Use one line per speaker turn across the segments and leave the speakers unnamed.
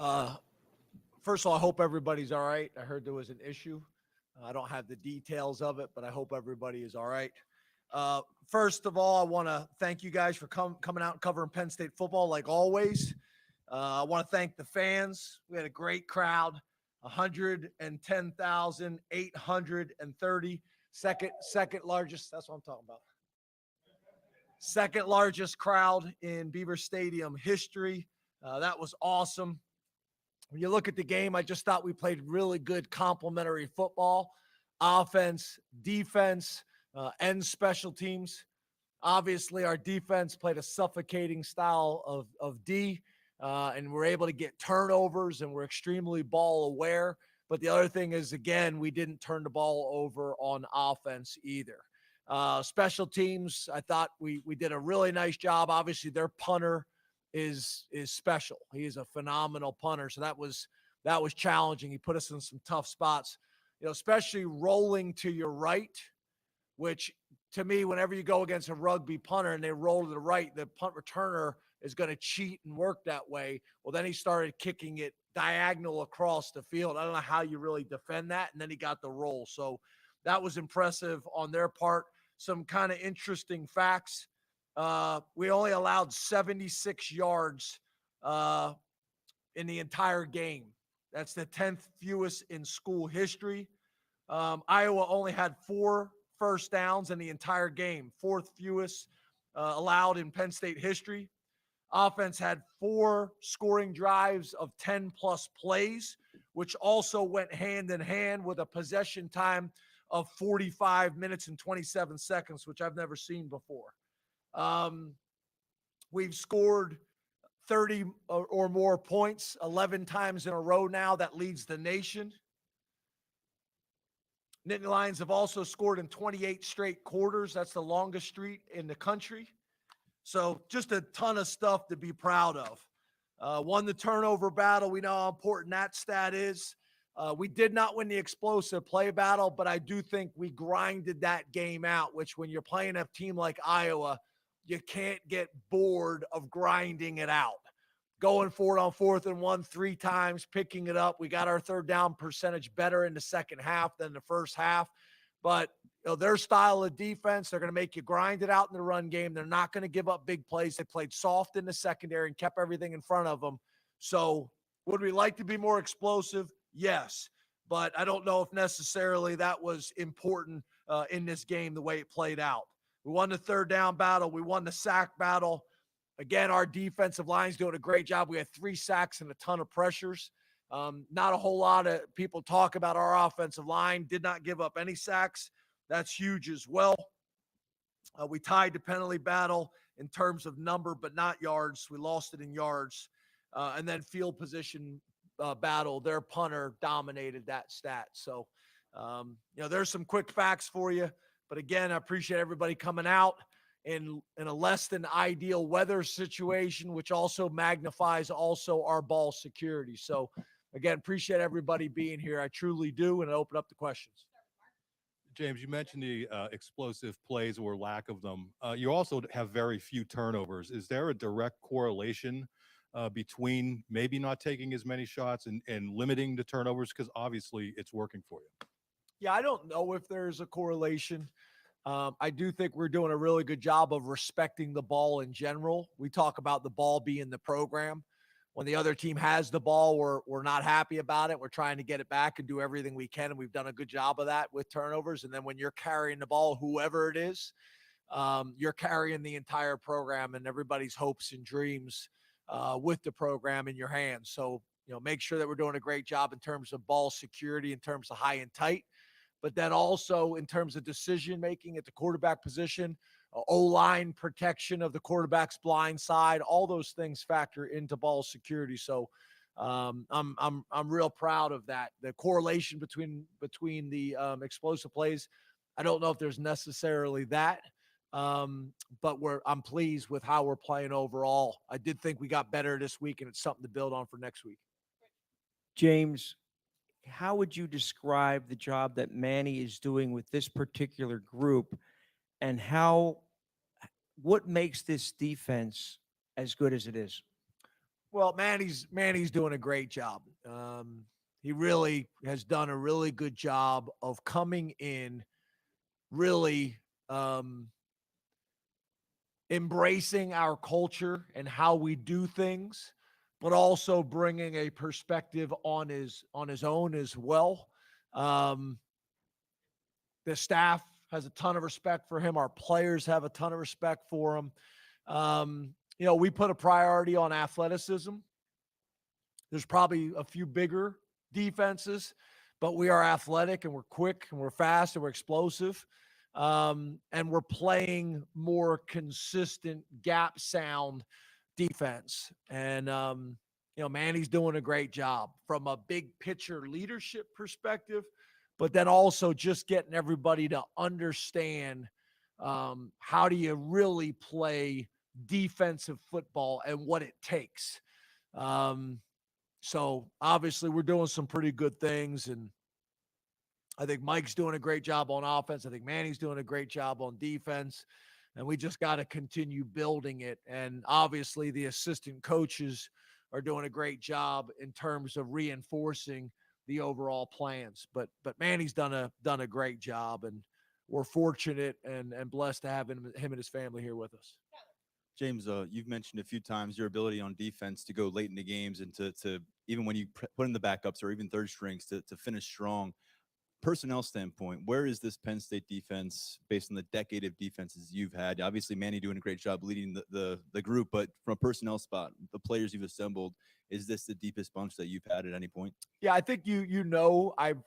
Uh, First of all, I hope everybody's all right. I heard there was an issue. I don't have the details of it, but I hope everybody is all right. First of all, I want to thank you guys for coming out and covering Penn State football like always. I want to thank the fans. We had a great crowd, 110,830, second largest. That's what I'm talking about. Second largest crowd in Beaver Stadium history. That was awesome. When you look at the game, I just thought we played really good complementary football, offense, defense, and special teams. Obviously, our defense played a suffocating style of D, and we're able to get turnovers, and we're extremely ball aware. But the other thing is, again, we didn't turn the ball over on offense either. Special teams, I thought we did a really nice job. Obviously, their punter is special. He is a phenomenal punter. So that was challenging. He put us in some tough spots, especially rolling to your right, which to me, whenever you go against a rugby punter and they roll to the right, the punt returner is going to cheat and work that way. Well, then he started kicking it diagonal across the field. I don't know how you really defend that. And then he got the roll. So that was impressive on their part. Some kind of interesting facts. We only allowed 76 yards in the entire game. That's the 10th fewest in school history. Iowa only had 4 first downs in the entire game, 4th fewest allowed in Penn State history. Offense had 4 scoring drives of 10-plus plays, which also went hand in hand with a possession time of 45 minutes and 27 seconds, which I've never seen before. We've scored 30 or more points 11 times in a row now. That leads the nation. Nittany Lions have also scored in 28 straight quarters. That's the longest streak in the country. So just a ton of stuff to be proud of. Won the turnover battle. We know how important that stat is. We did not win the explosive play battle, but I do think we grinded that game out, which when you're playing a team like Iowa, you can't get bored of grinding it out. Going for it on 4th and 1 3 times, picking it up. We got our third down percentage better in the second half than the first half. But their style of defense, they're going to make you grind it out in the run game. They're not going to give up big plays. They played soft in the secondary and kept everything in front of them. So would we like to be more explosive? Yes. But I don't know if necessarily that was important in this game the way it played out. We won the third down battle. We won the sack battle. Again, our defensive line's doing a great job. We had 3 sacks and a ton of pressures. Not a whole lot of people talk about our offensive line. Did not give up any sacks. That's huge as well. We tied the penalty battle in terms of number, but not yards. We lost it in yards. And then field position battle, their punter dominated that stat. So, there's some quick facts for you. But again, I appreciate everybody coming out in a less than ideal weather situation, which also magnifies also our ball security. So again, appreciate everybody being here. I truly do. And I open up the questions.
James, you mentioned the explosive plays or lack of them. You also have very few turnovers. Is there a direct correlation between maybe not taking as many shots and limiting the turnovers? Because obviously it's working for you.
Yeah, I don't know if there's a correlation. I do think we're doing a really good job of respecting the ball in general. We talk about the ball being the program. When the other team has the ball, we're not happy about it. We're trying to get it back and do everything we can, and we've done a good job of that with turnovers. And then when you're carrying the ball, whoever it is, you're carrying the entire program and everybody's hopes and dreams with the program in your hands. So, make sure that we're doing a great job in terms of ball security, in terms of high and tight. But then also in terms of decision-making at the quarterback position, O-line protection of the quarterback's blind side, all those things factor into ball security. So I'm real proud of that. The correlation between the explosive plays, I don't know if there's necessarily that, but I'm pleased with how we're playing overall. I did think we got better this week, and it's something to build on for next week.
James, how would you describe the job that Manny is doing with this particular group, and what makes this defense as good as it is?
Well, Manny's doing a great job. He really has done a really good job of coming in, really embracing our culture and how we do things, but also bringing a perspective on his own as well. Um, the staff has a ton of respect for him. Our players have a ton of respect for him. We put a priority on athleticism. There's probably a few bigger defenses, but we are athletic and we're quick and we're fast and we're explosive. And we're playing more consistent gap sound defense. And, Manny's doing a great job from a big picture leadership perspective, but then also just getting everybody to understand how do you really play defensive football and what it takes. So obviously we're doing some pretty good things, and I think Mike's doing a great job on offense. I think Manny's doing a great job on defense, and we just got to continue building it. And obviously the assistant coaches are doing a great job in terms of reinforcing the overall plans. But Manny's done a great job, and we're fortunate and blessed to have him and his family here with us.
James, you've mentioned a few times your ability on defense to go late in the games and to even when you put in the backups or even third strings to finish strong. Personnel standpoint, where is this Penn State defense based on the decade of defenses you've had? Obviously, Manny doing a great job leading the group, but from a personnel spot, the players you've assembled, is this the deepest bunch that you've had at any point?
Yeah, I think I've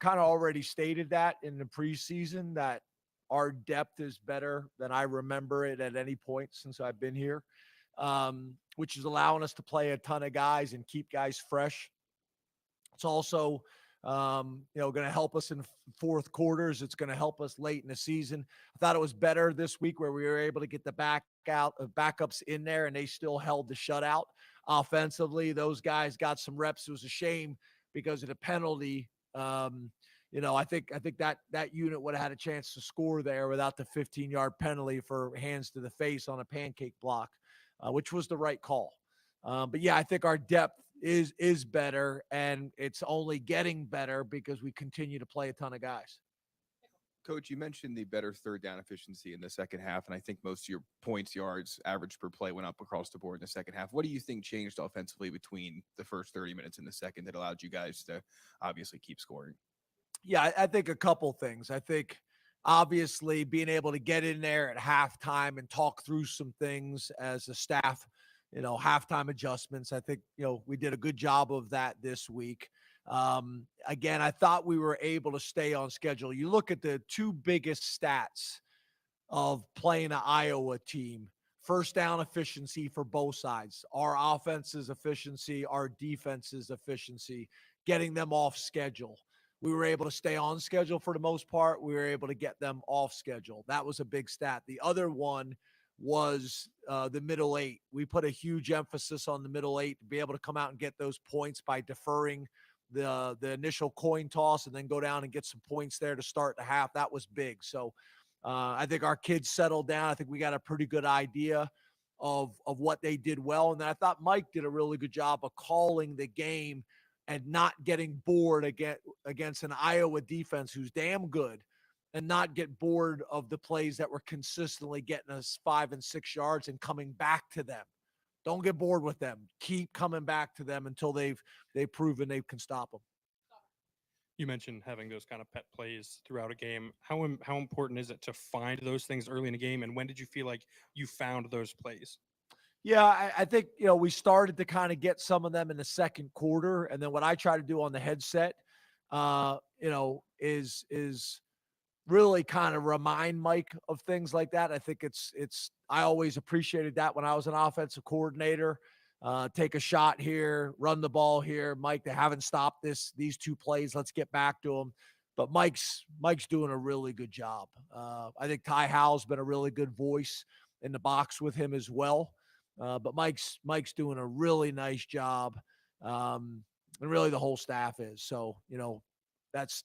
kind of already stated that in the preseason that our depth is better than I remember it at any point since I've been here, which is allowing us to play a ton of guys and keep guys fresh. It's also, going to help us in fourth quarters. It's going to help us late in the season. I thought it was better this week where we were able to get the backups in there, and they still held the shutout offensively. Those guys got some reps. It was a shame because of the penalty. I think that unit would have had a chance to score there without the 15-yard penalty for hands to the face on a pancake block, which was the right call. But yeah, I think our depth is better, and it's only getting better because we continue to play a ton of guys.
Coach, you mentioned the better third down efficiency in the second half, and I think most of your points, yards, average per play went up across the board in the second half. What do you think changed offensively between the first 30 minutes and the second that allowed you guys to obviously keep scoring?
Yeah, I think a couple things. I think obviously being able to get in there at halftime and talk through some things as a staff, halftime adjustments. I think, we did a good job of that this week. Again, I thought we were able to stay on schedule. You look at the two biggest stats of playing an Iowa team: first down efficiency for both sides, our offense's efficiency, our defense's efficiency, getting them off schedule. We were able to stay on schedule for the most part. We were able to get them off schedule. That was a big stat. The other one was the middle eight. We put a huge emphasis on the middle eight to be able to come out and get those points by deferring the initial coin toss and then go down and get some points there to start the half. That was big. So I think our kids settled down. I think we got a pretty good idea of what they did well. And then I thought Mike did a really good job of calling the game and not getting bored against an Iowa defense who's damn good, and not get bored of the plays that were consistently getting us 5 and 6 yards and coming back to them. Don't get bored with them. Keep coming back to them until they've proven they can stop them.
You mentioned having those kind of pet plays throughout a game. How important is it to find those things early in a game, and when did you feel like you found those plays?
Yeah, I think, we started to kind of get some of them in the second quarter. And then what I try to do on the headset, is really kind of remind Mike of things like that. I think I always appreciated that when I was an offensive coordinator. Take a shot here, run the ball here. Mike, they haven't stopped these two plays. Let's get back to them. But Mike's doing a really good job. I think Ty Howell's been a really good voice in the box with him as well. But Mike's doing a really nice job. And really the whole staff is. So, that's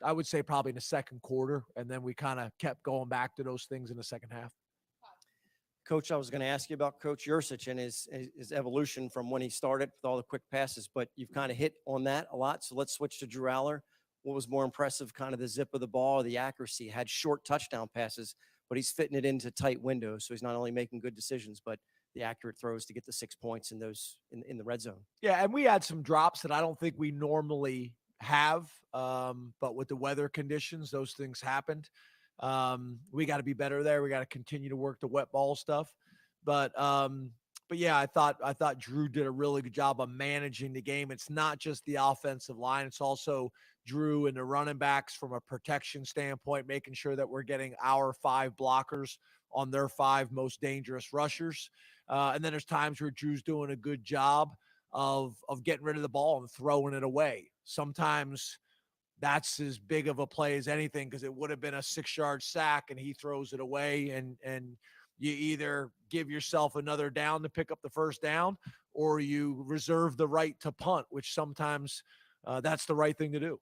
I would say probably in the second quarter. And then we kind of kept going back to those things in the second half.
Coach, I was going to ask you about Coach Yursich and his evolution from when he started with all the quick passes, but you've kind of hit on that a lot. So let's switch to Drew Aller. What was more impressive, kind of the zip of the ball or the accuracy? Had short touchdown passes, but he's fitting it into tight windows. So he's not only making good decisions, but the accurate throws to get the 6 points in those in the red zone.
Yeah, and we had some drops that I don't think we normally have, but with the weather conditions, those things happened. We got to be better there. We got to continue to work the wet ball stuff, but yeah, I thought Drew did a really good job of managing the game. It's not just the offensive line; it's also Drew and the running backs from a protection standpoint, making sure that we're getting our 5 blockers on their 5 most dangerous rushers. And then there's times where Drew's doing a good job of getting rid of the ball and throwing it away. Sometimes that's as big of a play as anything because it would have been a 6-yard sack and he throws it away, and you either give yourself another down to pick up the first down or you reserve the right to punt, which sometimes that's the right thing to do.